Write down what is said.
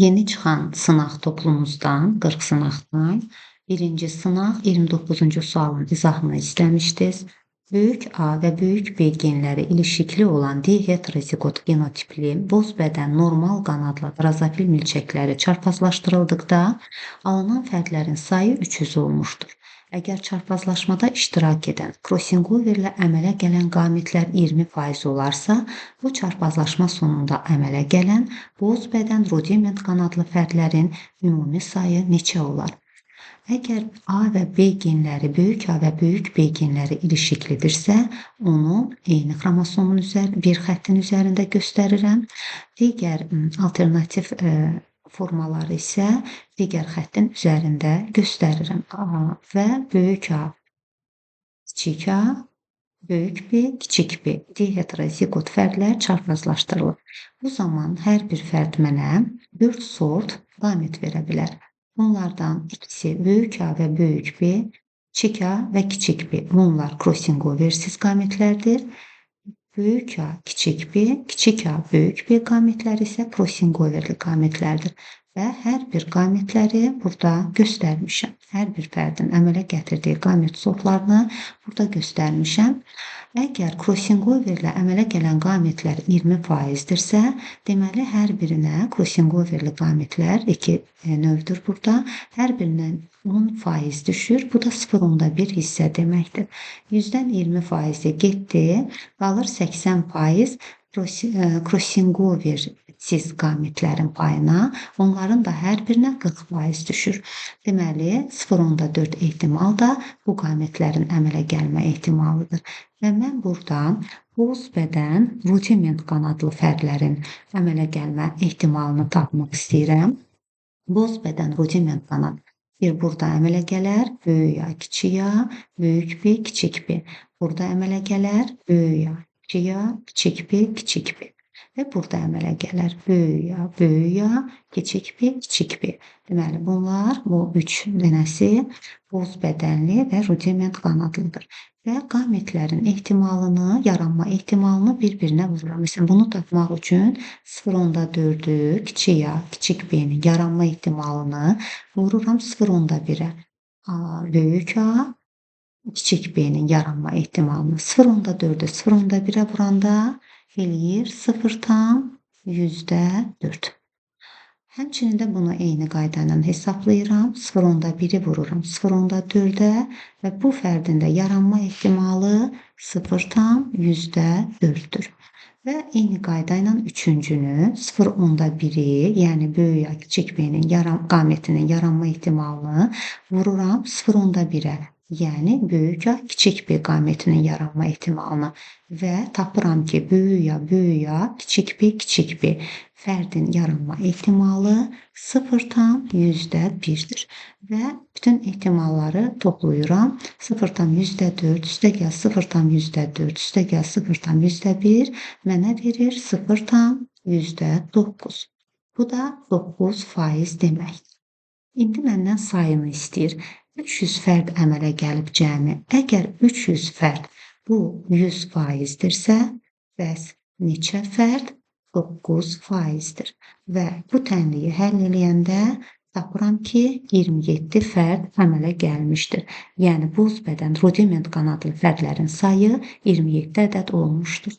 Yeni çıxan sınaq toplumumuzdan, 40 sınaqdan birinci sınaq 29-cu sualın izahını izləmişdiniz. Böyük A və böyük B genləri ilişikli olan D-heterozigot genotipli boz bədən normal qanadlı drozofil milçəkləri çarpazlaşdırıldıqda alınan fərdlərin sayı 300 olmuşdur. Əgər çarpazlaşmada iştirak edən crossingoverlə əmələ gələn qametlər 20% olarsa, bu çarpazlaşma sonunda əmələ gələn boz bədən rudiment qanadlı fərdlərin ümumi sayı neçə olar? Əgər A və B genləri böyük A və böyük B genləri ilişiklidirsə, onu eyni xromosomun bir xəttin üzərində göstərirəm. Digər alternativ formaları isə digər xəttin üzərində göstərirəm. A və böyük A, kiçik A, böyük B, kiçik B. D-heterozigot fərdlər çarpazlaşdırılır. Bu zaman hər bir fərd mənə 4 sort qamet verə bilər. Bunlardan ikisi böyük A və böyük B, kiçik A və kiçik B. Bunlar crossingoversiz qametlərdir. Böyük A, kiçik B, kiçik A, böyük B qametləri isə crossingoverli qametlərdir. Və hər bir qametləri burada göstərmişəm. Hər bir fərdin əmələ gətirdiyi qamet sortlarını burada göstərmişəm. Əgər crossingoverlə əmələ gələn qametlər 20%dirsə, deməli hər birinə crossingoverli qametlər 2 növdür burada. Hər birindən 10% düşür. Bu da 0,1 hissə deməkdir. 100-dən 20% getdi, qalır 80% crossingoversiz qametlərin payına. Onların da hər birinə 40% düşür. Deməli, 0,4 ehtimal da bu qametlərin əmələ gəlmə ehtimalıdır. Və mən burada boz bədən rudiment qanadlı fərdlərin əmələ gəlmə ehtimalını tapmaq istəyirəm. Boz bədən rudiment qanad bir burada əmələ gələr, böyük A, kiçik A, böyük B, kiçik B. Burada əmələ gələr, böyük A, kiçik A, kiçik B, kiçik B. Və burada əmələ gələr, böyük A, kiçik B, kiçik B. Deməli, bunlar, bu 3 dənəsi boz bədənli və rudiment qanadlıdır. Və qametlərin ehtimalını, yaranma ehtimalını bir-birinə vururam. Məsələn, bunu tapmaq üçün 0,4-ü kiçik A, kiçik B-nin yaranma ehtimalını vururam 0,1-ə. Böyük A, kiçik B-nin yaranma ehtimalını 0,4-ü 0,1-ə vuranda eləyir 0,4. Həmçinin də bunu eyni qayda ilə hesablayıram. 0,1-i vururam 0,4-ə və bu fərdin də yaranma ehtimalı 0,4-dür. Və eyni qayda ilə üçüncünü 0,1-i, yəni böyük A, kiçik B-nin qametinin yaranma ehtimalını vururam 0,1-ə. Yəni, böyük A, kiçik B qametinin yaranma ehtimalını və tapıram ki, böyük A, kiçik B, kiçik B fərdin yaranma ehtimalı 0,1-dir. Və bütün ehtimalları toplayıram. 0,4 üstəgəl 0,4 üstəgəl 0,1 mənə verir 0,9. Bu da 9% deməkdir. İndi məndən sayını istəyir. 300 fərd əmələ gəlib cəmi. Əgər 300 fərd bu 100%dirsə, bəs neçə fərd? 9%dir. Və bu tənliyi həll eləyəndə tapıram ki, 27 fərd əmələ gəlmişdir. Yəni, boz bədən rudiment qanadlı fərdlərin sayı 27 ədəd olmuşdur.